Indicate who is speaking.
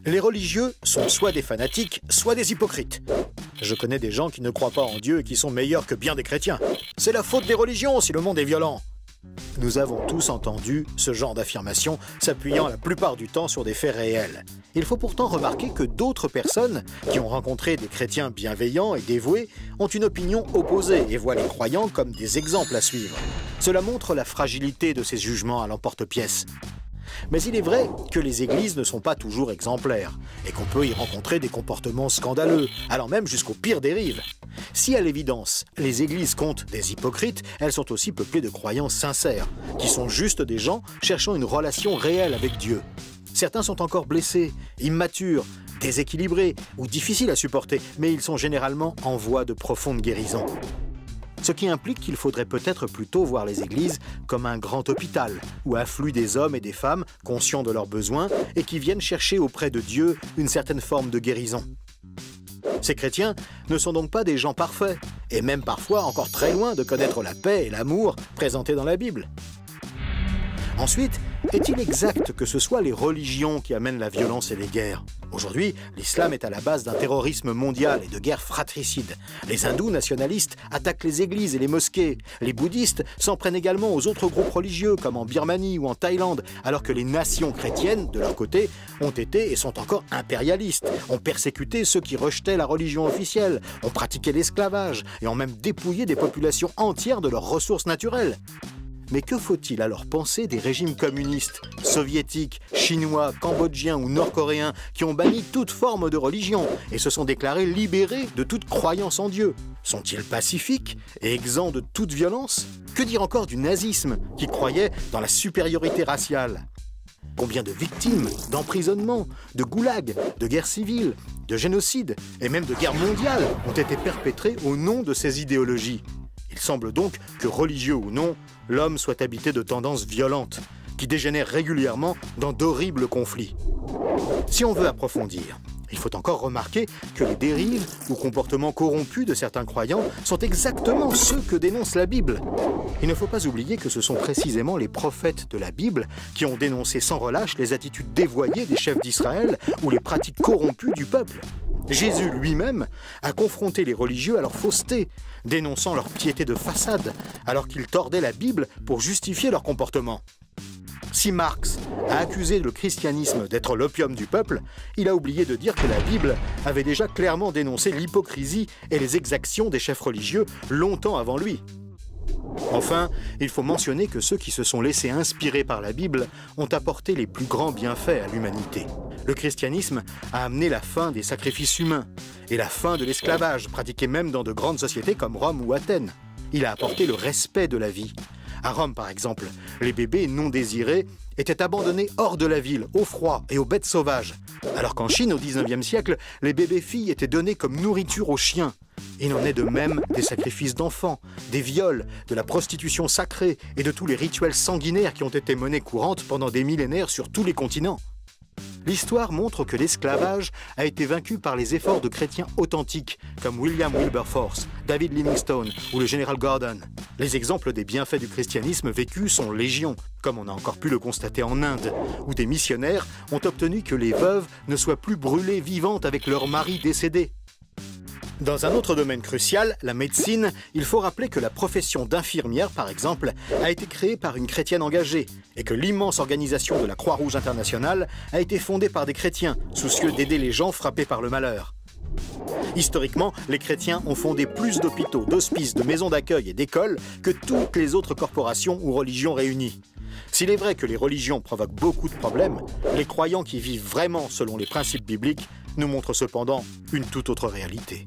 Speaker 1: Les religieux sont soit des fanatiques, soit des hypocrites. Je connais des gens qui ne croient pas en Dieu et qui sont meilleurs que bien des chrétiens. C'est la faute des religions si le monde est violent. Nous avons tous entendu ce genre d'affirmation s'appuyant la plupart du temps sur des faits réels. Il faut pourtant remarquer que d'autres personnes qui ont rencontré des chrétiens bienveillants et dévoués ont une opinion opposée et voient les croyants comme des exemples à suivre. Cela montre la fragilité de ces jugements à l'emporte-pièce. Mais il est vrai que les églises ne sont pas toujours exemplaires et qu'on peut y rencontrer des comportements scandaleux, allant même jusqu'aux pires dérives. Si à l'évidence, les églises comptent des hypocrites, elles sont aussi peuplées de croyants sincères, qui sont juste des gens cherchant une relation réelle avec Dieu. Certains sont encore blessés, immatures, déséquilibrés ou difficiles à supporter, mais ils sont généralement en voie de profonde guérison. Ce qui implique qu'il faudrait peut-être plutôt voir les églises comme un grand hôpital, où affluent des hommes et des femmes conscients de leurs besoins et qui viennent chercher auprès de Dieu une certaine forme de guérison. Ces chrétiens ne sont donc pas des gens parfaits, et même parfois encore très loin de connaître la paix et l'amour présentés dans la Bible. Ensuite, est-il exact que ce soit les religions qui amènent la violence et les guerres? Aujourd'hui, l'islam est à la base d'un terrorisme mondial et de guerres fratricides. Les hindous nationalistes attaquent les églises et les mosquées. Les bouddhistes s'en prennent également aux autres groupes religieux, comme en Birmanie ou en Thaïlande, alors que les nations chrétiennes, de leur côté, ont été et sont encore impérialistes, ont persécuté ceux qui rejetaient la religion officielle, ont pratiqué l'esclavage et ont même dépouillé des populations entières de leurs ressources naturelles. Mais que faut-il alors penser des régimes communistes, soviétiques, chinois, cambodgiens ou nord-coréens qui ont banni toute forme de religion et se sont déclarés libérés de toute croyance en Dieu? Sont-ils pacifiques et exempts de toute violence? Que dire encore du nazisme qui croyait dans la supériorité raciale? Combien de victimes, d'emprisonnements, de goulags, de guerres civiles, de génocides et même de guerres mondiales ont été perpétrées au nom de ces idéologies? Il semble donc que, religieux ou non, l'homme soit habité de tendances violentes, qui dégénèrent régulièrement dans d'horribles conflits. Si on veut approfondir, il faut encore remarquer que les dérives ou comportements corrompus de certains croyants sont exactement ceux que dénonce la Bible. Il ne faut pas oublier que ce sont précisément les prophètes de la Bible qui ont dénoncé sans relâche les attitudes dévoyées des chefs d'Israël ou les pratiques corrompues du peuple. Jésus lui-même a confronté les religieux à leur fausseté, dénonçant leur piété de façade, alors qu'ils tordaient la Bible pour justifier leur comportement. Si Marx a accusé le christianisme d'être l'opium du peuple, il a oublié de dire que la Bible avait déjà clairement dénoncé l'hypocrisie et les exactions des chefs religieux longtemps avant lui. Enfin, il faut mentionner que ceux qui se sont laissés inspirer par la Bible ont apporté les plus grands bienfaits à l'humanité. Le christianisme a amené la fin des sacrifices humains et la fin de l'esclavage, pratiqué même dans de grandes sociétés comme Rome ou Athènes. Il a apporté le respect de la vie. À Rome, par exemple, les bébés non désirés étaient abandonnés hors de la ville, au froid et aux bêtes sauvages, alors qu'en Chine, au XIXe siècle, les bébés filles étaient donnés comme nourriture aux chiens. Il en est de même des sacrifices d'enfants, des viols, de la prostitution sacrée et de tous les rituels sanguinaires qui ont été monnaie courante pendant des millénaires sur tous les continents. L'histoire montre que l'esclavage a été vaincu par les efforts de chrétiens authentiques comme William Wilberforce, David Livingstone ou le général Gordon. Les exemples des bienfaits du christianisme vécus sont légion, comme on a encore pu le constater en Inde, où des missionnaires ont obtenu que les veuves ne soient plus brûlées vivantes avec leurs maris décédés. Dans un autre domaine crucial, la médecine, il faut rappeler que la profession d'infirmière, par exemple, a été créée par une chrétienne engagée et que l'immense organisation de la Croix-Rouge internationale a été fondée par des chrétiens, soucieux d'aider les gens frappés par le malheur. Historiquement, les chrétiens ont fondé plus d'hôpitaux, d'hospices, de maisons d'accueil et d'écoles que toutes les autres corporations ou religions réunies. S'il est vrai que les religions provoquent beaucoup de problèmes, les croyants qui vivent vraiment selon les principes bibliques nous montrent cependant une toute autre réalité.